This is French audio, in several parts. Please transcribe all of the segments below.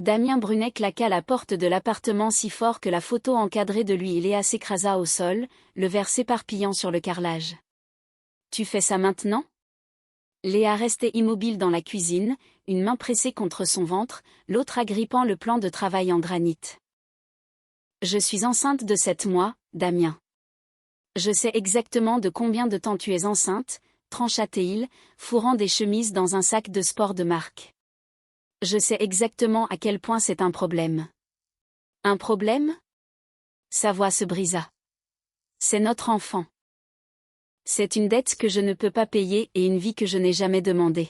Damien Brunet claqua la porte de l'appartement si fort que la photo encadrée de lui et Léa s'écrasa au sol, le verre s'éparpillant sur le carrelage. « Tu fais ça maintenant ?» Léa restait immobile dans la cuisine, une main pressée contre son ventre, l'autre agrippant le plan de travail en granit. « Je suis enceinte de 7 mois, Damien. »« Je sais exactement de combien de temps tu es enceinte, » trancha-t-il, fourrant des chemises dans un sac de sport de marque. « Je sais exactement à quel point c'est un problème. »« Un problème ?» Sa voix se brisa. « C'est notre enfant. C'est une dette que je ne peux pas payer et une vie que je n'ai jamais demandée. »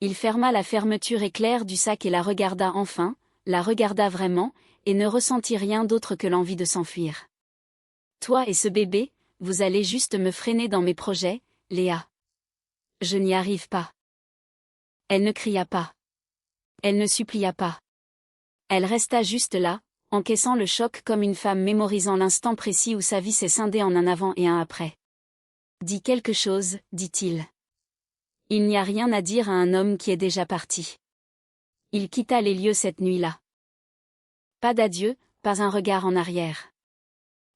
Il ferma la fermeture éclair du sac et la regarda enfin, la regarda vraiment, et ne ressentit rien d'autre que l'envie de s'enfuir. « Toi et ce bébé, vous allez juste me freiner dans mes projets, Léa. Je n'y arrive pas. » Elle ne cria pas. Elle ne supplia pas. Elle resta juste là, encaissant le choc comme une femme mémorisant l'instant précis où sa vie s'est scindée en un avant et un après. « Dis quelque chose, dit-il. Il n'y a rien à dire à un homme qui est déjà parti. » Il quitta les lieux cette nuit-là. Pas d'adieu, pas un regard en arrière.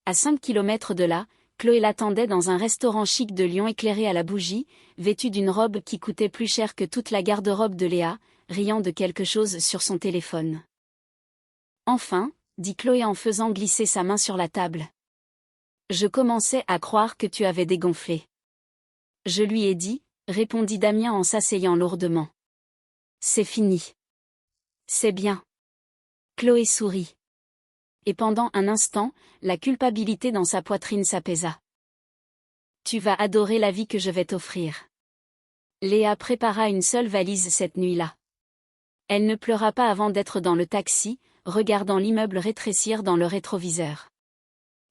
À 5 kilomètres de là, Chloé l'attendait dans un restaurant chic de Lyon éclairé à la bougie, vêtue d'une robe qui coûtait plus cher que toute la garde-robe de Léa, riant de quelque chose sur son téléphone. « Enfin, dit Chloé en faisant glisser sa main sur la table. Je commençais à croire que tu avais dégonflé. » Je lui ai dit, répondit Damien en s'asseyant lourdement. C'est fini. C'est bien. Chloé sourit. Et pendant un instant, la culpabilité dans sa poitrine s'apaisa. Tu vas adorer la vie que je vais t'offrir. Léa prépara une seule valise cette nuit-là. Elle ne pleura pas avant d'être dans le taxi, regardant l'immeuble rétrécir dans le rétroviseur.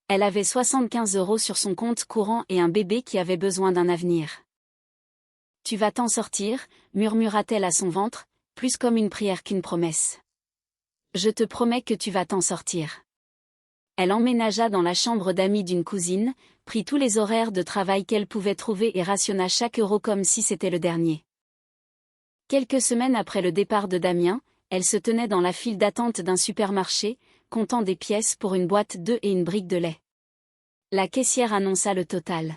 Elle avait 75 € sur son compte courant et un bébé qui avait besoin d'un avenir. Tu vas t'en sortir, murmura-t-elle à son ventre, plus comme une prière qu'une promesse. Je te promets que tu vas t'en sortir. Elle emménagea dans la chambre d'amis d'une cousine, prit tous les horaires de travail qu'elle pouvait trouver et rationna chaque euro comme si c'était le dernier. Quelques semaines après le départ de Damien, elle se tenait dans la file d'attente d'un supermarché, comptant des pièces pour une boîte d'œufs et une brique de lait. La caissière annonça le total.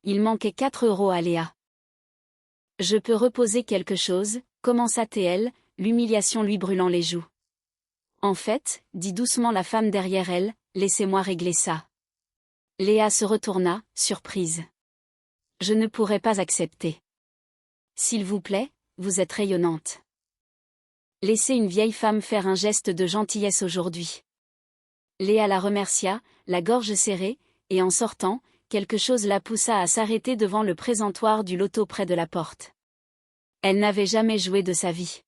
Il manquait 4 € à Léa. Je peux reposer quelque chose, commença-t-elle, l'humiliation lui brûlant les joues. En fait, dit doucement la femme derrière elle, laissez-moi régler ça. Léa se retourna, surprise. Je ne pourrais pas accepter. S'il vous plaît, vous êtes rayonnante. Laissez une vieille femme faire un geste de gentillesse aujourd'hui. Léa la remercia, la gorge serrée, et en sortant, quelque chose la poussa à s'arrêter devant le présentoir du loto près de la porte. Elle n'avait jamais joué de sa vie.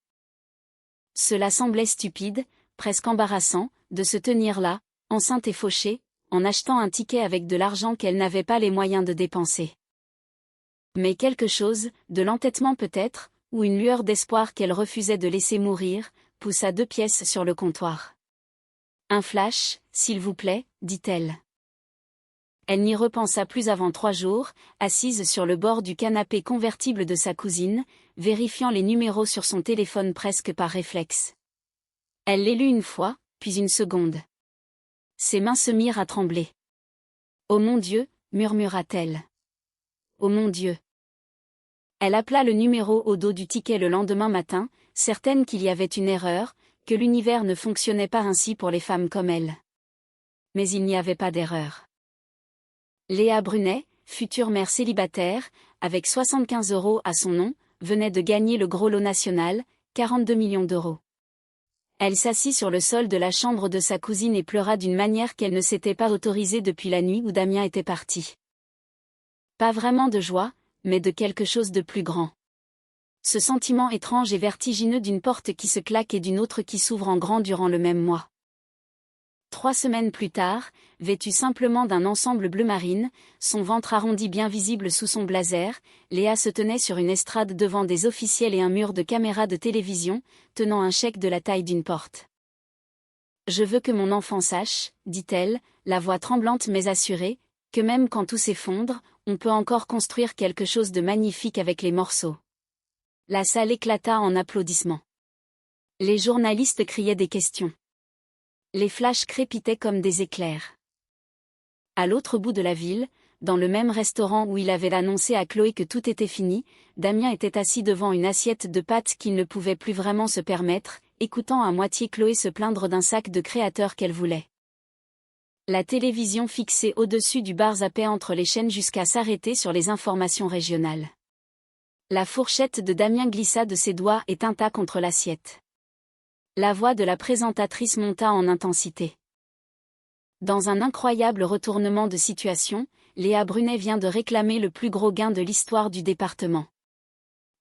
Cela semblait stupide, presque embarrassant, de se tenir là, enceinte et fauchée, en achetant un ticket avec de l'argent qu'elle n'avait pas les moyens de dépenser. Mais quelque chose, de l'entêtement peut-être, ou une lueur d'espoir qu'elle refusait de laisser mourir, poussa 2 pièces sur le comptoir. Un flash, s'il vous plaît, dit-elle. Elle n'y repensa plus avant 3 jours, assise sur le bord du canapé convertible de sa cousine, vérifiant les numéros sur son téléphone presque par réflexe. Elle les lut une fois, puis une seconde. Ses mains se mirent à trembler. « Oh mon Dieu !» murmura-t-elle. « Oh mon Dieu !» Elle appela le numéro au dos du ticket le lendemain matin, certaine qu'il y avait une erreur, que l'univers ne fonctionnait pas ainsi pour les femmes comme elle. Mais il n'y avait pas d'erreur. Léa Brunet, future mère célibataire, avec 75 € à son nom, venait de gagner le gros lot national, 42 millions d'euros. Elle s'assit sur le sol de la chambre de sa cousine et pleura d'une manière qu'elle ne s'était pas autorisée depuis la nuit où Damien était parti. Pas vraiment de joie, mais de quelque chose de plus grand. Ce sentiment étrange et vertigineux d'une porte qui se claque et d'une autre qui s'ouvre en grand durant le même mois. 3 semaines plus tard, vêtue simplement d'un ensemble bleu marine, son ventre arrondi bien visible sous son blazer, Léa se tenait sur une estrade devant des officiels et un mur de caméras de télévision, tenant un chèque de la taille d'une porte. « Je veux que mon enfant sache, dit-elle, la voix tremblante mais assurée, que même quand tout s'effondre, on peut encore construire quelque chose de magnifique avec les morceaux. » La salle éclata en applaudissements. Les journalistes criaient des questions. Les flashs crépitaient comme des éclairs. À l'autre bout de la ville, dans le même restaurant où il avait annoncé à Chloé que tout était fini, Damien était assis devant une assiette de pâtes qu'il ne pouvait plus vraiment se permettre, écoutant à moitié Chloé se plaindre d'un sac de créateur qu'elle voulait. La télévision fixée au-dessus du bar zappait entre les chaînes jusqu'à s'arrêter sur les informations régionales. La fourchette de Damien glissa de ses doigts et tinta contre l'assiette. La voix de la présentatrice monta en intensité. Dans un incroyable retournement de situation, Léa Brunet vient de réclamer le plus gros gain de l'histoire du département.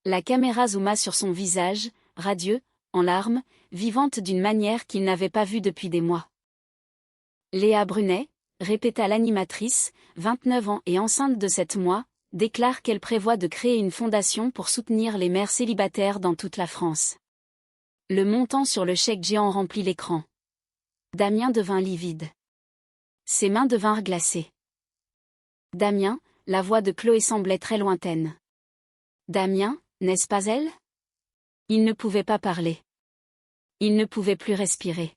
La caméra zooma sur son visage, radieux, en larmes, vivante d'une manière qu'il n'avait pas vue depuis des mois. Léa Brunet, répéta l'animatrice, 29 ans et enceinte de 7 mois, déclare qu'elle prévoit de créer une fondation pour soutenir les mères célibataires dans toute la France. Le montant sur le chèque géant remplit l'écran. Damien devint livide. Ses mains devinrent glacées. Damien, la voix de Chloé semblait très lointaine. Damien, n'est-ce pas elle? Il ne pouvait pas parler. Il ne pouvait plus respirer.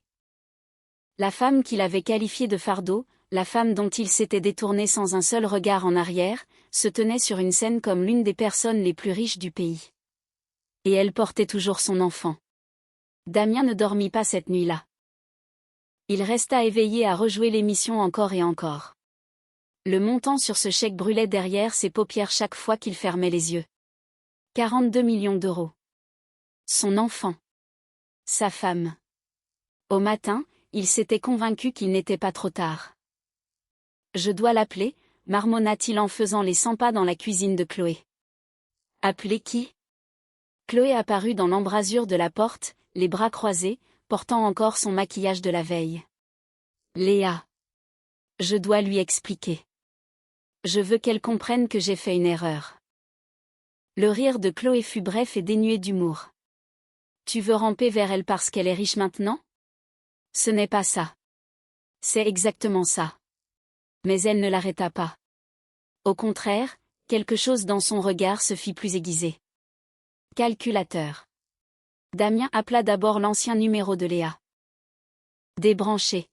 La femme qu'il avait qualifiée de fardeau, la femme dont il s'était détourné sans un seul regard en arrière, se tenait sur une scène comme l'une des personnes les plus riches du pays. Et elle portait toujours son enfant. Damien ne dormit pas cette nuit-là. Il resta éveillé à rejouer l'émission encore et encore. Le montant sur ce chèque brûlait derrière ses paupières chaque fois qu'il fermait les yeux. 42 millions d'euros. Son enfant. Sa femme. Au matin, il s'était convaincu qu'il n'était pas trop tard. Je dois l'appeler, marmonna-t-il en faisant les 100 pas dans la cuisine de Chloé. Appeler qui? Chloé apparut dans l'embrasure de la porte, les bras croisés, portant encore son maquillage de la veille. Léa. Je dois lui expliquer. Je veux qu'elle comprenne que j'ai fait une erreur. Le rire de Chloé fut bref et dénué d'humour. Tu veux ramper vers elle parce qu'elle est riche maintenant? Ce n'est pas ça. C'est exactement ça. Mais elle ne l'arrêta pas. Au contraire, quelque chose dans son regard se fit plus aiguisé. Calculateur. Damien appela d'abord l'ancien numéro de Léa. Débranché.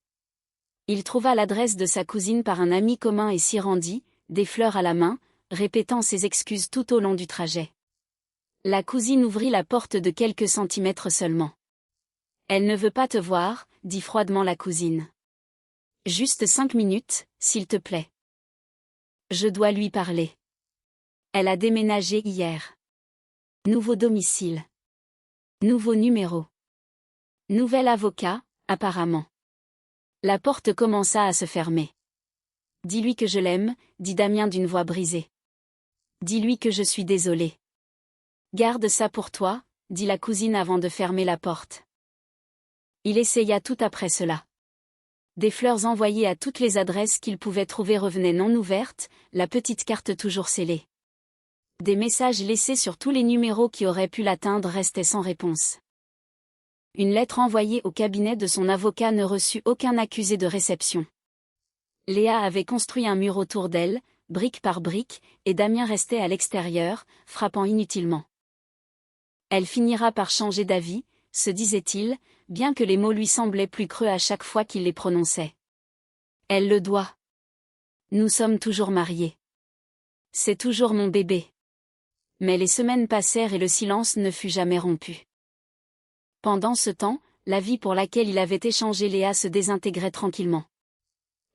Il trouva l'adresse de sa cousine par un ami commun et s'y rendit, des fleurs à la main, répétant ses excuses tout au long du trajet. La cousine ouvrit la porte de quelques centimètres seulement. Elle ne veut pas te voir, dit froidement la cousine. Juste 5 minutes, s'il te plaît. Je dois lui parler. Elle a déménagé hier. Nouveau domicile. Nouveau numéro. Nouvel avocat, apparemment. La porte commença à se fermer. Dis-lui que je l'aime, dit Damien d'une voix brisée. Dis-lui que je suis désolé. Garde ça pour toi, dit la cousine avant de fermer la porte. Il essaya tout après cela. Des fleurs envoyées à toutes les adresses qu'il pouvait trouver revenaient non ouvertes, la petite carte toujours scellée. Des messages laissés sur tous les numéros qui auraient pu l'atteindre restaient sans réponse. Une lettre envoyée au cabinet de son avocat ne reçut aucun accusé de réception. Léa avait construit un mur autour d'elle, brique par brique, et Damien restait à l'extérieur, frappant inutilement. Elle finira par changer d'avis, se disait-il, bien que les mots lui semblaient plus creux à chaque fois qu'il les prononçait. Elle le doit. Nous sommes toujours mariés. C'est toujours mon bébé. Mais les semaines passèrent et le silence ne fut jamais rompu. Pendant ce temps, la vie pour laquelle il avait échangé Léa se désintégrait tranquillement.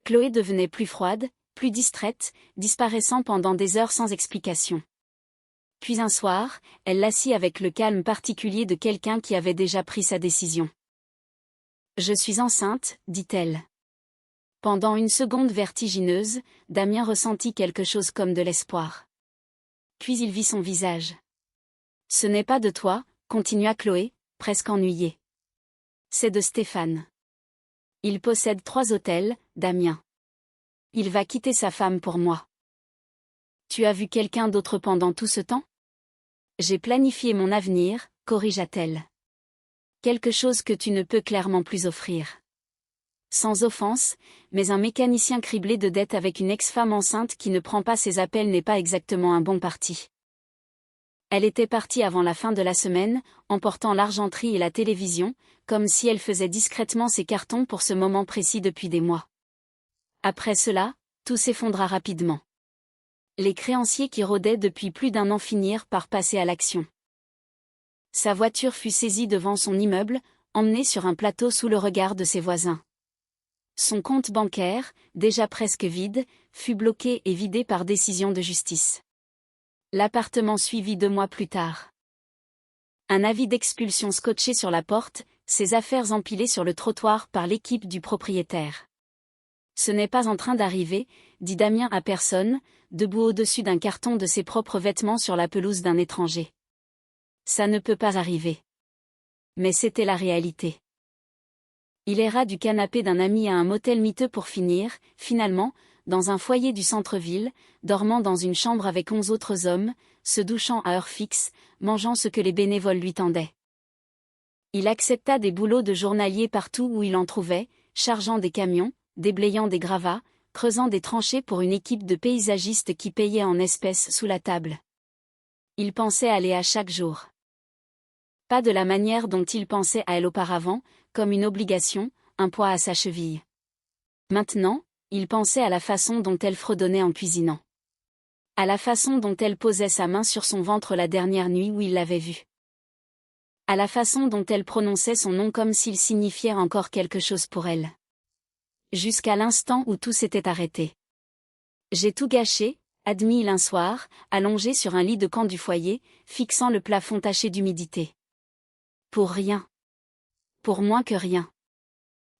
Chloé devenait plus froide, plus distraite, disparaissant pendant des heures sans explication. Puis un soir, elle l'assit avec le calme particulier de quelqu'un qui avait déjà pris sa décision. « Je suis enceinte, dit-elle. » Pendant une seconde vertigineuse, Damien ressentit quelque chose comme de l'espoir. Puis il vit son visage. « Ce n'est pas de toi, » continua Chloé, presque ennuyée. « C'est de Stéphane. Il possède 3 hôtels, Damien. Il va quitter sa femme pour moi. » « Tu as vu quelqu'un d'autre pendant tout ce temps? » « J'ai planifié mon avenir, corrigea-t-elle. Quelque chose que tu ne peux clairement plus offrir. Sans offense, mais un mécanicien criblé de dettes avec une ex-femme enceinte qui ne prend pas ses appels n'est pas exactement un bon parti. Elle était partie avant la fin de la semaine, emportant l'argenterie et la télévision, comme si elle faisait discrètement ses cartons pour ce moment précis depuis des mois. Après cela, tout s'effondra rapidement. Les créanciers qui rôdaient depuis plus d'1 an finirent par passer à l'action. Sa voiture fut saisie devant son immeuble, emmenée sur un plateau sous le regard de ses voisins. Son compte bancaire, déjà presque vide, fut bloqué et vidé par décision de justice. L'appartement suivit 2 mois plus tard. Un avis d'expulsion scotché sur la porte, ses affaires empilées sur le trottoir par l'équipe du propriétaire. Ce n'est pas en train d'arriver, dit Damien à personne, debout au-dessus d'un carton de ses propres vêtements sur la pelouse d'un étranger. Ça ne peut pas arriver. Mais c'était la réalité. Il erra du canapé d'un ami à un motel miteux pour finir, finalement, dans un foyer du centre-ville, dormant dans une chambre avec 11 autres hommes, se douchant à heure fixe, mangeant ce que les bénévoles lui tendaient. Il accepta des boulots de journalier partout où il en trouvait, chargeant des camions, déblayant des gravats, creusant des tranchées pour une équipe de paysagistes qui payaient en espèces sous la table. Il pensait à Léa chaque jour. Pas de la manière dont il pensait à elle auparavant, comme une obligation, un poids à sa cheville. Maintenant, il pensait à la façon dont elle fredonnait en cuisinant. À la façon dont elle posait sa main sur son ventre la dernière nuit où il l'avait vue. À la façon dont elle prononçait son nom comme s'il signifiait encore quelque chose pour elle. Jusqu'à l'instant où tout s'était arrêté. J'ai tout gâché, admit-il un soir, allongé sur un lit de camp du foyer, fixant le plafond taché d'humidité. Pour rien. Pour moins que rien.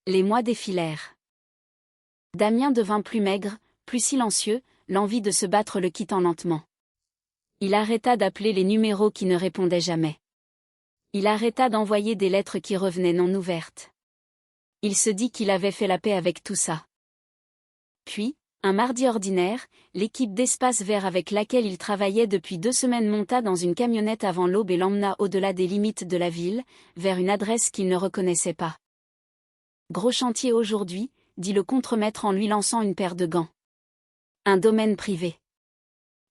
Les mois défilèrent. Damien devint plus maigre, plus silencieux, l'envie de se battre le quittant lentement. Il arrêta d'appeler les numéros qui ne répondaient jamais. Il arrêta d'envoyer des lettres qui revenaient non ouvertes. Il se dit qu'il avait fait la paix avec tout ça. Puis, un mardi ordinaire, l'équipe d'Espace Vert avec laquelle il travaillait depuis 2 semaines monta dans une camionnette avant l'aube et l'emmena au-delà des limites de la ville, vers une adresse qu'il ne reconnaissait pas. Gros chantier aujourd'hui, dit le contremaître en lui lançant une paire de gants. Un domaine privé.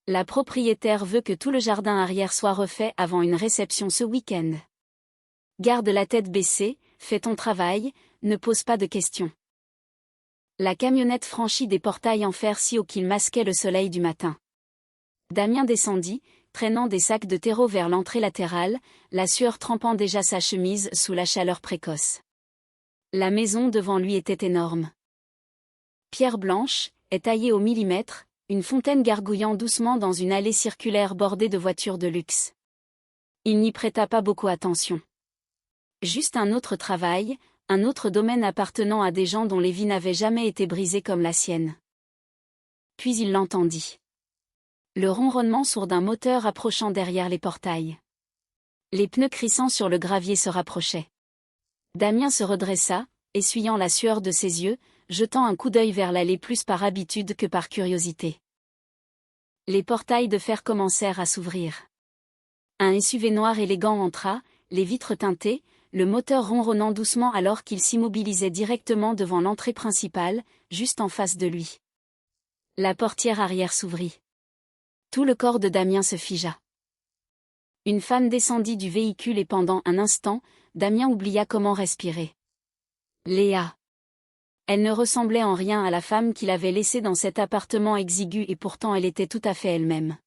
La propriétaire veut que tout le jardin arrière soit refait avant une réception ce week-end. Garde la tête baissée, fais ton travail, ne pose pas de questions. La camionnette franchit des portails en fer si haut qu'ils masquaient le soleil du matin. Damien descendit, traînant des sacs de terreau vers l'entrée latérale, la sueur trempant déjà sa chemise sous la chaleur précoce. La maison devant lui était énorme. Pierre blanche, étaillée au millimètre, une fontaine gargouillant doucement dans une allée circulaire bordée de voitures de luxe. Il n'y prêta pas beaucoup attention. Juste un autre travail, un autre domaine appartenant à des gens dont les vies n'avaient jamais été brisées comme la sienne. Puis il l'entendit. Le ronronnement sourd d'un moteur approchant derrière les portails. Les pneus crissant sur le gravier se rapprochaient. Damien se redressa, essuyant la sueur de ses yeux, jetant un coup d'œil vers l'allée plus par habitude que par curiosité. Les portails de fer commencèrent à s'ouvrir. Un SUV noir élégant entra, les vitres teintées, le moteur ronronnant doucement alors qu'il s'immobilisait directement devant l'entrée principale, juste en face de lui. La portière arrière s'ouvrit. Tout le corps de Damien se figea. Une femme descendit du véhicule et pendant un instant, Damien oublia comment respirer. Léa. Elle ne ressemblait en rien à la femme qu'il avait laissée dans cet appartement exigu et pourtant elle était tout à fait elle-même.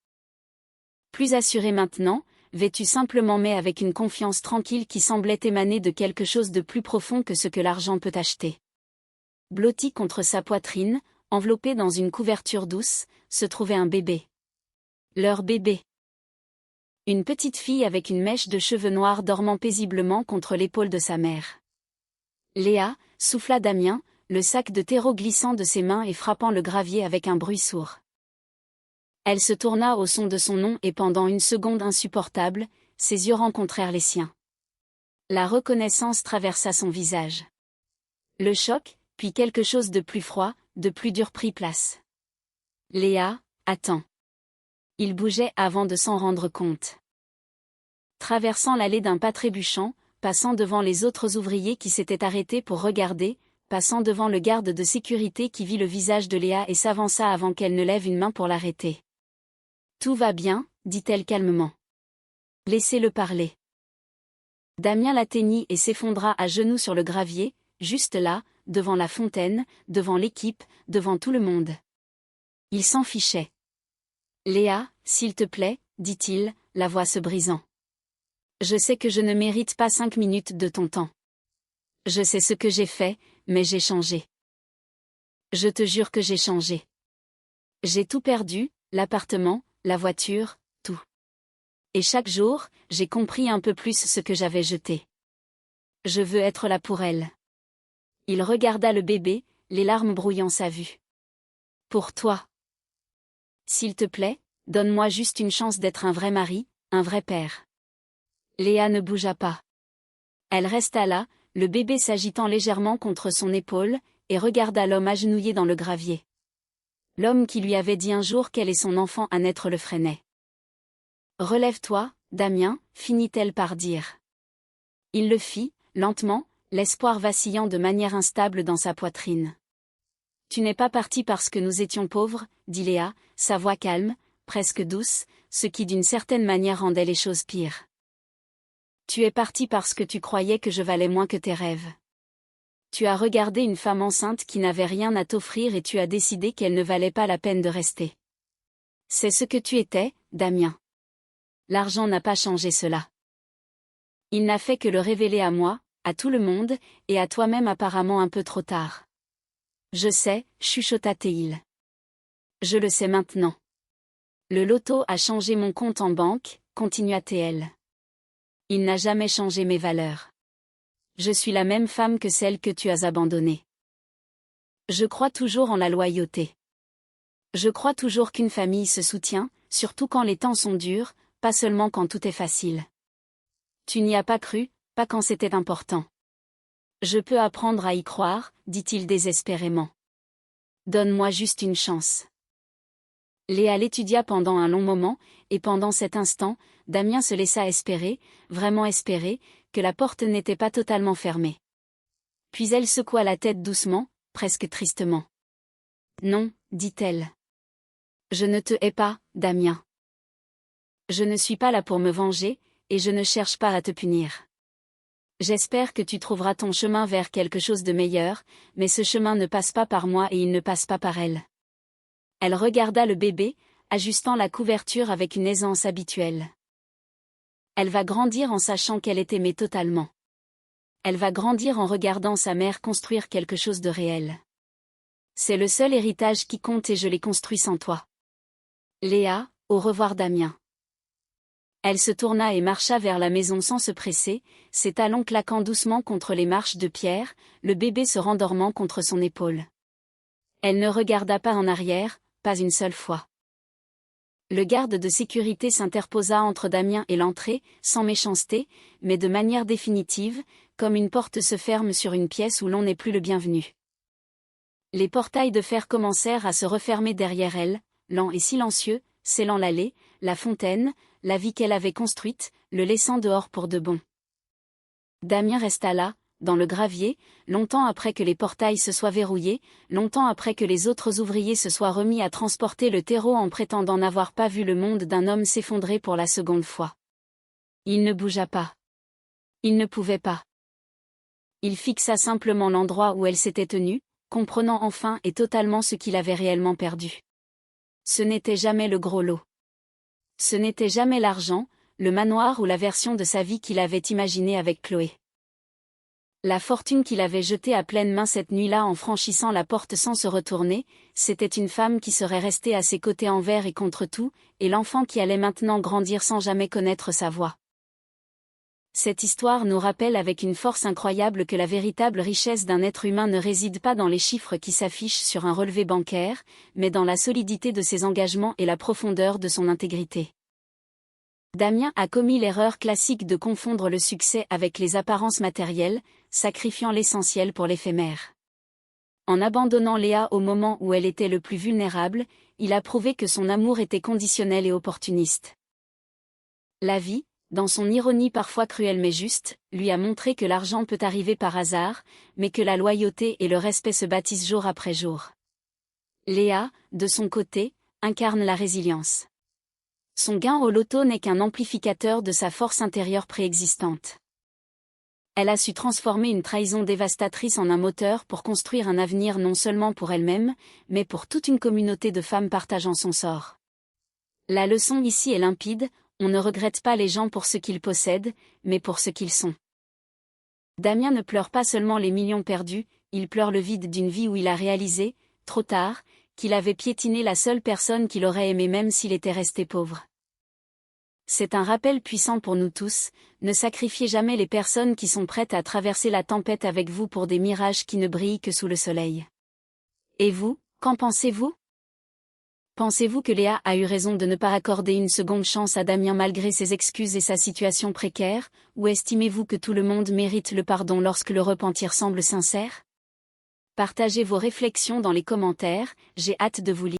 Plus assurée maintenant, vêtue simplement mais avec une confiance tranquille qui semblait émaner de quelque chose de plus profond que ce que l'argent peut acheter. Blotti contre sa poitrine, enveloppé dans une couverture douce, se trouvait un bébé. Leur bébé. Une petite fille avec une mèche de cheveux noirs dormant paisiblement contre l'épaule de sa mère. Léa, souffla Damien, le sac de terreau glissant de ses mains et frappant le gravier avec un bruit sourd. Elle se tourna au son de son nom et pendant une seconde insupportable, ses yeux rencontrèrent les siens. La reconnaissance traversa son visage. Le choc, puis quelque chose de plus froid, de plus dur prit place. Léa, attends. Il bougeait avant de s'en rendre compte. Traversant l'allée d'un pas trébuchant, passant devant les autres ouvriers qui s'étaient arrêtés pour regarder, passant devant le garde de sécurité qui vit le visage de Léa et s'avança avant qu'elle ne lève une main pour l'arrêter. « Tout va bien » dit-elle calmement. Laissez-le parler. Damien l'atteignit et s'effondra à genoux sur le gravier, juste là, devant la fontaine, devant l'équipe, devant tout le monde. Il s'en fichait. Léa, s'il te plaît, dit-il, la voix se brisant. Je sais que je ne mérite pas 5 minutes de ton temps. Je sais ce que j'ai fait, mais j'ai changé. Je te jure que j'ai changé. J'ai tout perdu, l'appartement, la voiture, tout. Et chaque jour, j'ai compris un peu plus ce que j'avais jeté. Je veux être là pour elle. Il regarda le bébé, les larmes brouillant sa vue. Pour toi. S'il te plaît, donne-moi juste une chance d'être un vrai mari, un vrai père. Léa ne bougea pas. Elle resta là, le bébé s'agitant légèrement contre son épaule, et regarda l'homme agenouillé dans le gravier. L'homme qui lui avait dit un jour qu'elle et son enfant à naître le freinaient. Relève-toi, Damien, finit-elle par dire. Il le fit, lentement, l'espoir vacillant de manière instable dans sa poitrine. Tu n'es pas parti parce que nous étions pauvres, dit Léa, sa voix calme, presque douce, ce qui d'une certaine manière rendait les choses pires. Tu es parti parce que tu croyais que je valais moins que tes rêves. Tu as regardé une femme enceinte qui n'avait rien à t'offrir et tu as décidé qu'elle ne valait pas la peine de rester. C'est ce que tu étais, Damien. L'argent n'a pas changé cela. Il n'a fait que le révéler à moi, à tout le monde, et à toi-même apparemment un peu trop tard. Je sais, chuchota Théil. Je le sais maintenant. Le loto a changé mon compte en banque, continua Théel. Il n'a jamais changé mes valeurs. Je suis la même femme que celle que tu as abandonnée. Je crois toujours en la loyauté. Je crois toujours qu'une famille se soutient, surtout quand les temps sont durs, pas seulement quand tout est facile. Tu n'y as pas cru, pas quand c'était important. Je peux apprendre à y croire, dit-il désespérément. Donne-moi juste une chance. Léa l'étudia pendant un long moment, et pendant cet instant, Damien se laissa espérer, vraiment espérer, que la porte n'était pas totalement fermée. Puis elle secoua la tête doucement, presque tristement. Non, dit-elle. Je ne te hais pas, Damien. Je ne suis pas là pour me venger, et je ne cherche pas à te punir. J'espère que tu trouveras ton chemin vers quelque chose de meilleur, mais ce chemin ne passe pas par moi et il ne passe pas par elle. Elle regarda le bébé, ajustant la couverture avec une aisance habituelle. Elle va grandir en sachant qu'elle est aimée totalement. Elle va grandir en regardant sa mère construire quelque chose de réel. C'est le seul héritage qui compte et je l'ai construit sans toi. Léa, au revoir Damien. Elle se tourna et marcha vers la maison sans se presser, ses talons claquant doucement contre les marches de pierre, le bébé se rendormant contre son épaule. Elle ne regarda pas en arrière, pas une seule fois. Le garde de sécurité s'interposa entre Damien et l'entrée, sans méchanceté, mais de manière définitive, comme une porte se ferme sur une pièce où l'on n'est plus le bienvenu. Les portails de fer commencèrent à se refermer derrière elle, lents et silencieux, scellant l'allée, la fontaine, la vie qu'elle avait construite, le laissant dehors pour de bon. Damien resta là, dans le gravier, longtemps après que les portails se soient verrouillés, longtemps après que les autres ouvriers se soient remis à transporter le terreau en prétendant n'avoir pas vu le monde d'un homme s'effondrer pour la seconde fois. Il ne bougea pas. Il ne pouvait pas. Il fixa simplement l'endroit où elle s'était tenue, comprenant enfin et totalement ce qu'il avait réellement perdu. Ce n'était jamais le gros lot. Ce n'était jamais l'argent, le manoir ou la version de sa vie qu'il avait imaginée avec Chloé. La fortune qu'il avait jetée à pleine main cette nuit-là en franchissant la porte sans se retourner, c'était une femme qui serait restée à ses côtés envers et contre tout, et l'enfant qui allait maintenant grandir sans jamais connaître sa voix. Cette histoire nous rappelle avec une force incroyable que la véritable richesse d'un être humain ne réside pas dans les chiffres qui s'affichent sur un relevé bancaire, mais dans la solidité de ses engagements et la profondeur de son intégrité. Damien a commis l'erreur classique de confondre le succès avec les apparences matérielles, sacrifiant l'essentiel pour l'éphémère. En abandonnant Léa au moment où elle était le plus vulnérable, il a prouvé que son amour était conditionnel et opportuniste. La vie, dans son ironie parfois cruelle mais juste, lui a montré que l'argent peut arriver par hasard, mais que la loyauté et le respect se bâtissent jour après jour. Léa, de son côté, incarne la résilience. Son gain au loto n'est qu'un amplificateur de sa force intérieure préexistante. Elle a su transformer une trahison dévastatrice en un moteur pour construire un avenir non seulement pour elle-même, mais pour toute une communauté de femmes partageant son sort. La leçon ici est limpide, on ne regrette pas les gens pour ce qu'ils possèdent, mais pour ce qu'ils sont. Damien ne pleure pas seulement les millions perdus, il pleure le vide d'une vie où il a réalisé, trop tard, qu'il avait piétiné la seule personne qu'il aurait aimée même s'il était resté pauvre. C'est un rappel puissant pour nous tous, ne sacrifiez jamais les personnes qui sont prêtes à traverser la tempête avec vous pour des mirages qui ne brillent que sous le soleil. Et vous, qu'en pensez-vous ? Pensez-vous que Léa a eu raison de ne pas accorder une seconde chance à Damien malgré ses excuses et sa situation précaire, ou estimez-vous que tout le monde mérite le pardon lorsque le repentir semble sincère ? Partagez vos réflexions dans les commentaires, j'ai hâte de vous lire.